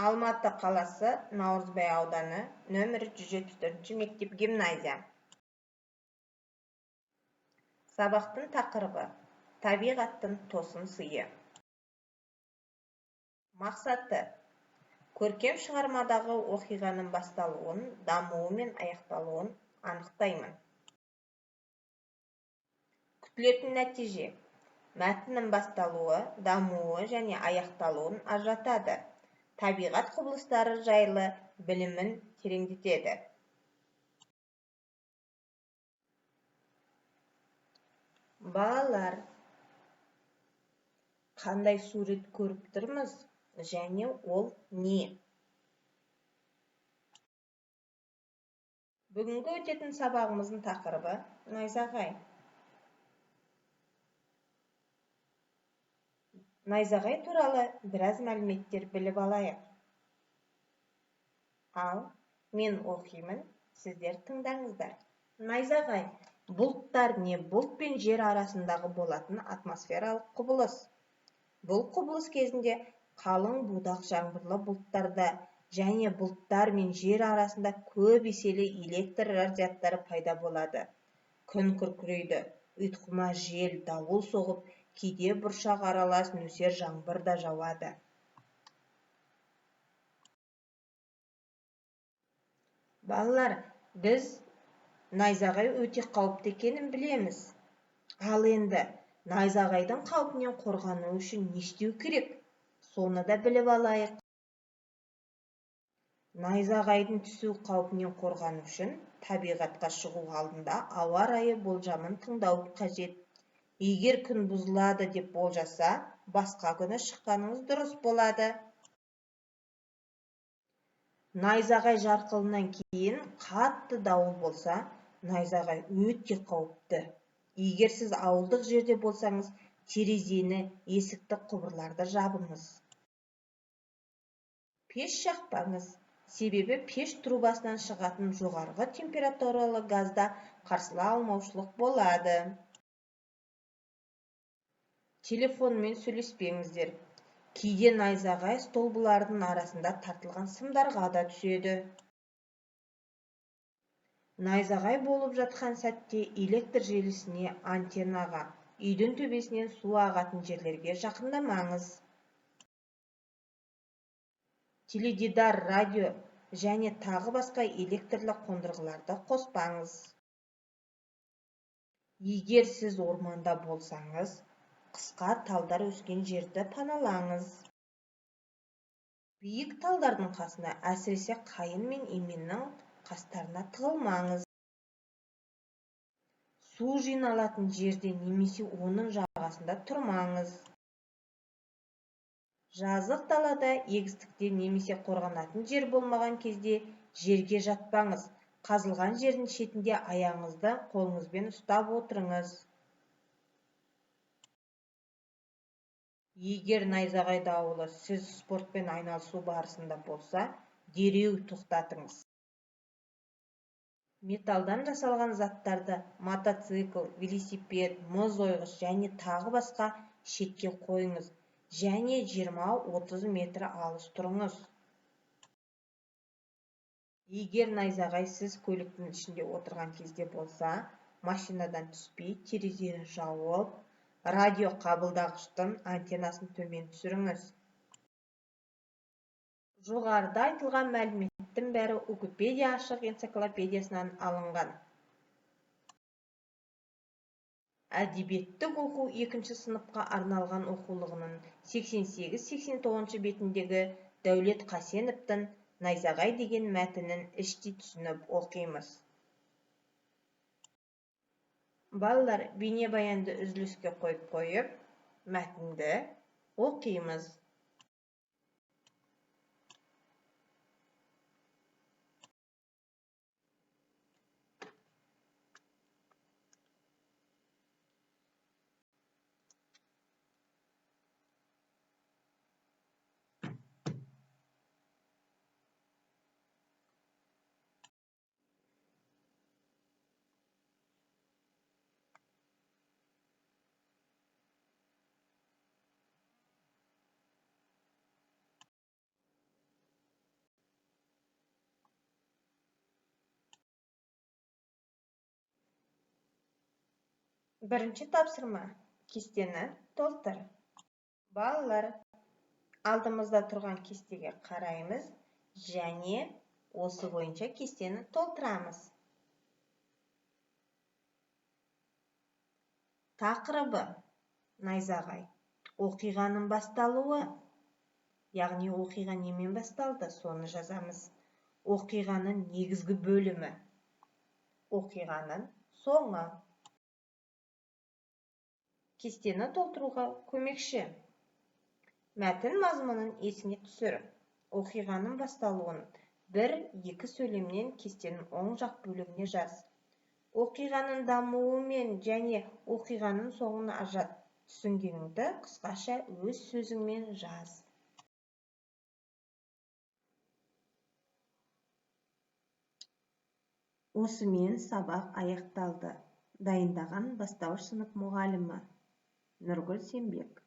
Алматы қаласы, Наурызбай ауданы, нөмірі 174 мектеп гимназия. Сабақтың тақырыбы: табиғаттың тосын сыйы. Мақсаты: көркем шығармадағы оқиғаның басталуын, дамуы мен аяқталуын анықтаймын. Күтілетін нәтиже: мәтіннің басталуы, дамуы және аяқталуын ажыратады. Табиғат құбылыстары жайлы білімін тереңдетеді. Балалар, қандай сурет көріп тұрмыз және ол не? Бүгінгі өтетін сабағымыздың тақырыбы найзағай. Найзағай туралы біраз мәліметтер біліп алайық. Ал мен оқимын, сіздер тыңдаңыздар. Найзағай бұлттар не бұлт пен жер арасындағы болатын атмосфералық құбылыс. Бұл құбылыс кезінде қалың будақ жаңбырлы бұлттарда және бұлттар мен жер арасында көп еселі электр разрядтары пайда болады. Күн күркірейді, ұйтқыма жел, дауыл соғып, кейде бұршақ аралас нөсер жаңбыр да жауады. Балалар, біз найзағай өте қауіпті екенін білеміз. Ал енді найзағайдың қаупінен қорғану үшін не істеу керек? Соны да біліп алайық. Найзағайдың түсу қаупінен қорғану үшін табиғатқа шығу алдында ауа райы болжамын тыңдау қажет. Егер күн бұзылады деп болжаса, басқа күні шыққаныңыз дұрыс болады. Найзағай жарқылынан кейін қатты дауыл болса, найзағай өте қауіпті. Егер сіз ауылдық жерде болсаңыз, терезені, есікті, құбырларды жабыңыз. Пеш жақпаңыз, себебі пеш трубасынан шығатын жоғарғы температуралы газда қарсыла алмаушылық болады. Телефонмен сөйлеспеңіздер. Кейде найзағай столбылардың арасында тартылған сымдарға да түседі. Найзағай болып жатқан сәтте электр желісіне, антеннаға, үйдің төбесінен су ағатын жерлерге жақындамаңыз. Теледидар, радио және тағы басқа электрлі қондырғыларды қоспаңыз. Егер сіз орманда болсаңыз, қысқа талдар өскен жерді паналаңыз. Биік талдардың қасына, әсіресе қайын мен еменнің қастарына тығылмаңыз. Су жиналатын жерде немесе оның жағасында тұрмаңыз. Жазық далада, егістікте немесе қорғанатын жер болмаған кезде жерге жатпаңыз. Қазылған жердің шетінде аяғыңызды қолыңызбен ұстап отырыңыз. Егер найзағай дауылы сіз спортпен айналысу барысында болса, дереу тоқтатыңыз. Металдан жасалған заттарды мотоцикл, велосипед, мұз ойғыш және тағы басқа шетке қойыңыз және 20-30 метр алыс тұрыңыз. Егер найзағай сіз көліктің ішінде отырған кезде болса, машинадан түспей, терезені жауып, радио қабылдағыштың антеннасын төмен түсіріңіз. Жоғарыда айтылған мәліметтің бәрі Уикипедия ашық энциклопедиясынан алынған. Әдебиеттік оқу 2-ші сыныпқа арналған оқулығының 88-89 бетіндегі Дәулет Қасеновтың «Найзағай» деген мәтінін іштей түсініп оқимыз. Балалар, бейнебаянды үзіліске қойып, мәтінді оқимыз. Бірінші тапсырма. Кестені толтыр. Балалар, алдымызда тұрған кестеге қараймыз және осы бойынша кестені толтырамыз. Тақырыбы: найзағай. Оқиғаның басталуы. Яғни оқиға немен басталды, соны жазамыз. Оқиғаның негізгі бөлімі. Оқиғаның соңы. Кестені толтыруға көмекші. Мәтін мазмұнын есіңе түсір. Оқиғаның басталуын 1-2 сөйлемнен кестенің оң жақ бөлігіне жаз. Оқиғаның дамуы мен және оқиғаның соңын ажырат. Түсінгеніңді қысқаша өз сөзіңмен жаз. Осымен сабақ аяқталды. Дайындаған бастауыш сынып мұғалімі Нұргүл Сембек.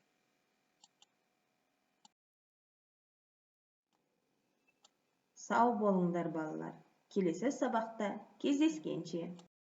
Сау болыңдар балалар. Келесі сабақта кездескенше.